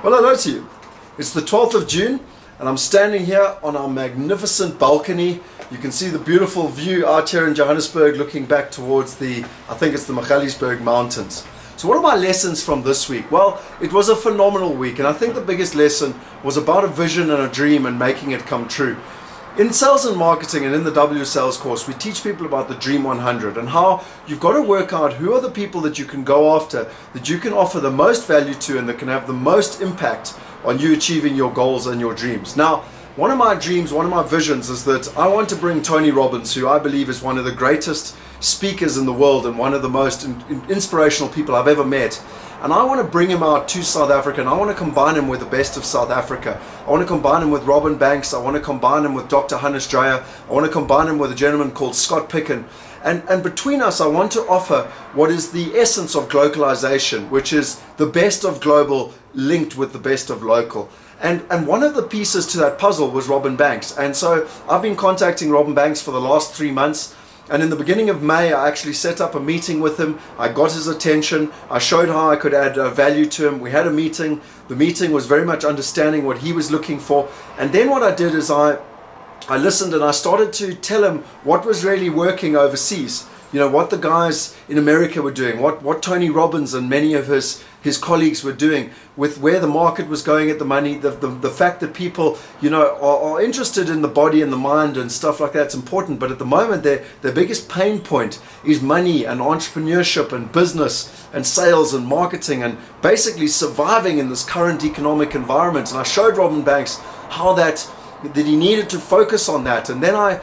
Well, hello to you. It's the 12th of June and I'm standing here on our magnificent balcony. You can see the beautiful view out here in Johannesburg looking back towards the, I think it's the Magaliesberg Mountains. So what are my lessons from this week? Well, it was a phenomenal week, and I think the biggest lesson was about a vision and a dream and making it come true. In sales and marketing and in the W Sales course, we teach people about the Dream 100 and how you've got to work out who are the people that you can go after, that you can offer the most value to, and that can have the most impact on you achieving your goals and your dreams. Now, one of my dreams, one of my visions is that I want to bring Tony Robbins, who I believe is one of the greatest speakers in the world and one of the most inspirational people I've ever met. And I want to bring him out to South Africa, and I want to combine him with the best of South Africa. I want to combine him with Robin Banks. I want to combine him with Dr. Hannes Dreyer. I want to combine him with a gentleman called Scott Pickens. And between us, I want to offer what is the essence of globalization, which is the best of global linked with the best of local. And one of the pieces to that puzzle was Robin Banks. And so I've been contacting Robin Banks for the last 3 months. And in the beginning of May, I actually set up a meeting with him. I got his attention. I showed how I could add value to him. We had a meeting. The meeting was very much understanding what he was looking for. And then what I did is I listened and I started to tell him what was really working overseas. You know, what the guys in America were doing, what Tony Robbins and many of his colleagues were doing, with where the market was going at the money, the fact that people, you know, are interested in the body and the mind and stuff like that's important. But at the moment, their biggest pain point is money and entrepreneurship and business and sales and marketing and basically surviving in this current economic environment. And I showed Robin Banks how that he needed to focus on that. And then I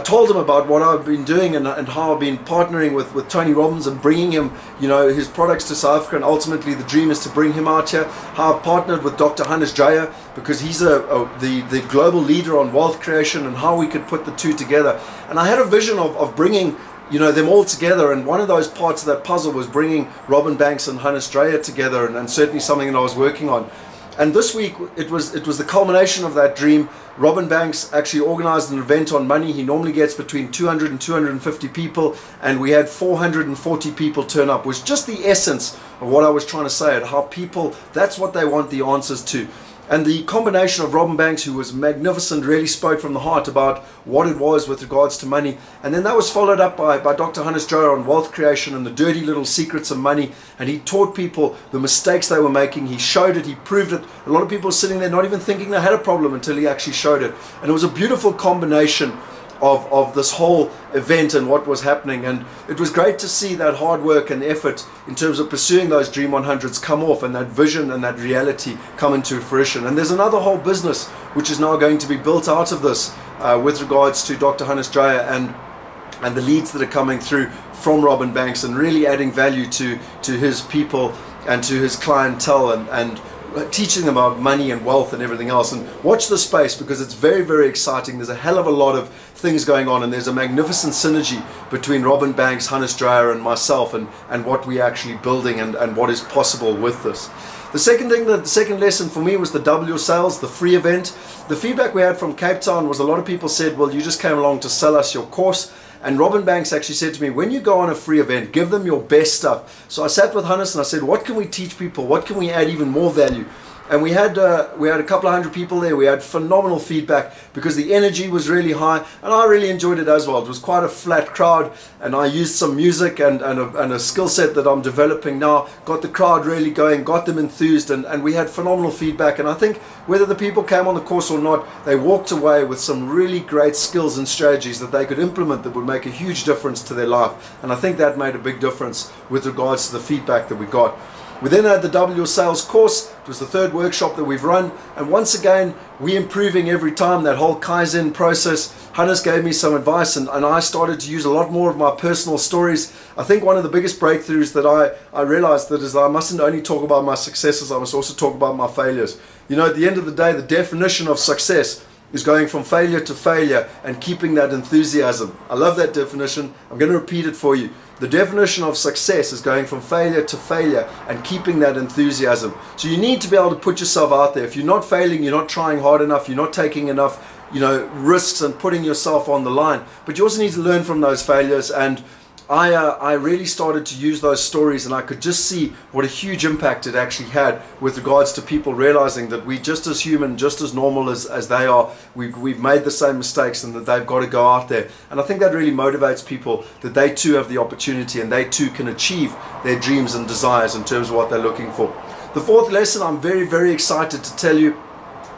told him about what I've been doing and how I've been partnering with Tony Robbins and bringing him, you know, his products to South Africa, and ultimately the dream is to bring him out here. How I've partnered with Dr. Hannes Dreyer because he's the global leader on wealth creation, and how we could put the two together. And I had a vision of bringing, you know, them all together, and one of those parts of that puzzle was bringing Robin Banks and Hannes Dreyer together, and certainly something that I was working on. And this week, it was the culmination of that dream. Robin Banks actually organized an event on money. He normally gets between 200 and 250 people, and we had 440 people turn up, which is just the essence of what I was trying to say, how people, that's what they want the answers to. And the combination of Robin Banks, who was magnificent, really spoke from the heart about what it was with regards to money. And then that was followed up by Dr. Hannes Dreyer on wealth creation and the dirty little secrets of money. And he taught people the mistakes they were making. He showed it, he proved it. A lot of people were sitting there not even thinking they had a problem until he actually showed it. And it was a beautiful combination of this whole event and what was happening. And it was great to see that hard work and effort in terms of pursuing those Dream 100s come off, and that vision and that reality come into fruition. And there's another whole business which is now going to be built out of this with regards to Dr. Hannes Dreyer and the leads that are coming through from Robin Banks, and really adding value to his people and to his clientele, and teaching them about money and wealth and everything else. And watch the space, because it's very, very exciting. There's a hell of a lot of things going on, and there's a magnificent synergy between Robin Banks, Hannes Dreyer and myself, and what we're actually building and what is possible with this. The second lesson for me was the W Sales, the free event. The feedback we had from Cape Town was a lot of people said, well, you just came along to sell us your course. And Robin Banks actually said to me, when you go on a free event, give them your best stuff. So I sat with Hannes and I said, what can we teach people? What can we add even more value? And we had a couple of hundred people there. We had phenomenal feedback because the energy was really high, and I really enjoyed it as well. It was quite a flat crowd, and I used some music and a skill set that I'm developing now, got the crowd really going, got them enthused, and we had phenomenal feedback. And I think whether the people came on the course or not, they walked away with some really great skills and strategies that they could implement that would make a huge difference to their life. And I think that made a big difference with regards to the feedback that we got. We then had the W Sales course. It was the third workshop that we've run, and once again we're improving every time. That whole Kaizen process, Hannes gave me some advice, and I started to use a lot more of my personal stories. I think one of the biggest breakthroughs that I realized that is that I mustn't only talk about my successes, I must also talk about my failures. You know, at the end of the day, the definition of success is going from failure to failure and keeping that enthusiasm. I love that definition. I'm going to repeat it for you. The definition of success is going from failure to failure and keeping that enthusiasm. So you need to be able to put yourself out there. If you're not failing, you're not trying hard enough, you're not taking enough, you know, risks and putting yourself on the line. But you also need to learn from those failures and I really started to use those stories, and I could just see what a huge impact it actually had with regards to people realizing that we just as human, just as normal as they are, we've made the same mistakes, and that they've got to go out there. And I think that really motivates people, that they too have the opportunity and they too can achieve their dreams and desires in terms of what they're looking for. The fourth lesson, I'm very, very excited to tell you,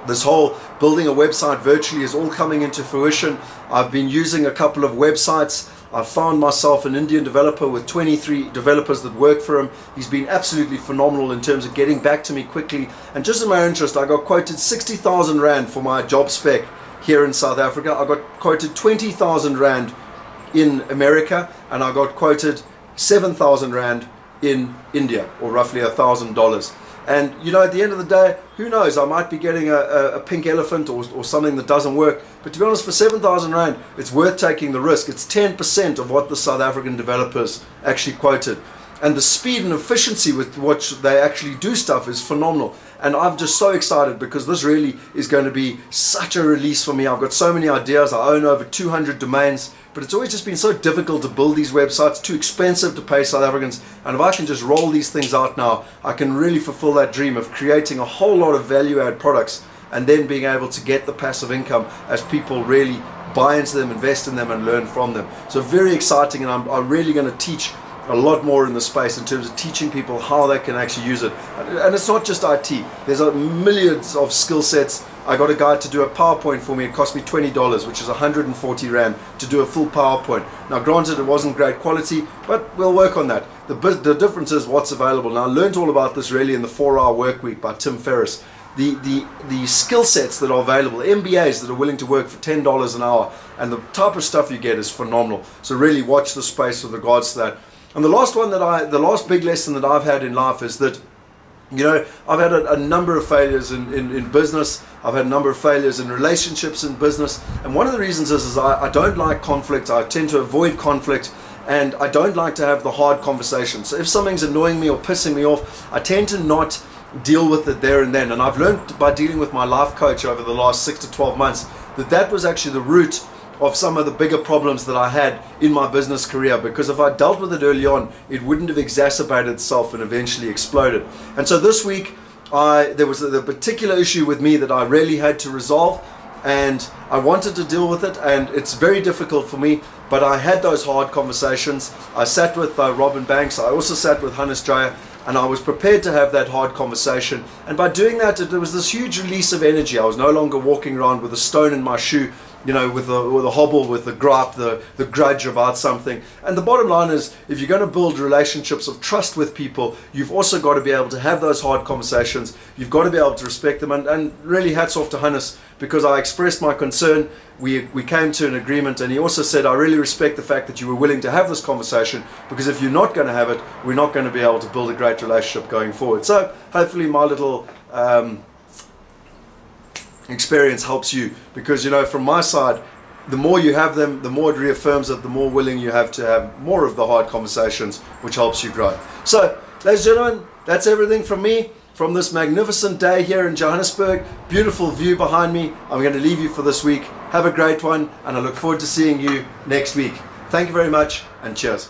this whole building a website virtually is all coming into fruition. I've been using a couple of websites. I found myself an Indian developer with 23 developers that work for him. He's been absolutely phenomenal in terms of getting back to me quickly. And just in my interest, I got quoted 60,000 Rand for my job spec here in South Africa. I got quoted 20,000 Rand in America, and I got quoted 7,000 Rand in India, or roughly $1,000. And you know, at the end of the day, who knows, I might be getting a pink elephant or something that doesn't work. But to be honest, for 7,000 Rand, it's worth taking the risk. It's 10% of what the South African developers actually quoted. And the speed and efficiency with which they actually do stuff is phenomenal. And I'm just so excited, because this really is going to be such a release for me. I've got so many ideas. I own over 200 domains. But it's always just been so difficult to build these websites, too expensive to pay South Africans. And if I can just roll these things out now, I can really fulfill that dream of creating a whole lot of value-add products, and then being able to get the passive income as people really buy into them, invest in them, and learn from them. So very exciting, and I'm really going to teach a lot more in the space in terms of teaching people how they can actually use it. And it's not just IT. There's millions of skill sets. I got a guy to do a PowerPoint for me. It cost me $20, which is 140 Rand to do a full PowerPoint. Now granted, it wasn't great quality, but we'll work on that. The difference is what's available. Now I learned all about this really in the 4-Hour Work Week by Tim Ferriss. The skill sets that are available, MBAs that are willing to work for $10 an hour, and the type of stuff you get is phenomenal. So really watch the space with regards to that. And the last big lesson that I've had in life is that, you know, I've had a number of failures in business. I've had a number of failures in relationships in business. And one of the reasons is I don't like conflict. I tend to avoid conflict, and I don't like to have the hard conversations. So if something's annoying me or pissing me off, I tend to not deal with it there and then. And I've learned by dealing with my life coach over the last 6 to 12 months that was actually the root of some of the bigger problems that I had in my business career, because if I dealt with it early on, it wouldn't have exacerbated itself and eventually exploded. And so this week, there was a particular issue with me that I really had to resolve, and I wanted to deal with it, and it's very difficult for me, but I had those hard conversations. I sat with Robin Banks. I also sat with Hannes Dreyer, and I was prepared to have that hard conversation. And by doing that, there was this huge release of energy. I was no longer walking around with a stone in my shoe, you know, with a hobble, with the gripe, the grudge about something. And the bottom line is, if you're going to build relationships of trust with people, you've also got to be able to have those hard conversations. You've got to be able to respect them. And really hats off to Hannes, because I expressed my concern. We came to an agreement, and he also said, I really respect the fact that you were willing to have this conversation, because if you're not going to have it, we're not going to be able to build a great relationship going forward. So hopefully my little experience helps you, because, you know, from my side, the more you have them, the more it reaffirms it, the more willing you have to have more of the hard conversations, which helps you grow. So, ladies and gentlemen, that's everything from me from this magnificent day here in Johannesburg. Beautiful view behind me. I'm going to leave you for this week. Have a great one, and I look forward to seeing you next week. Thank you very much, and cheers.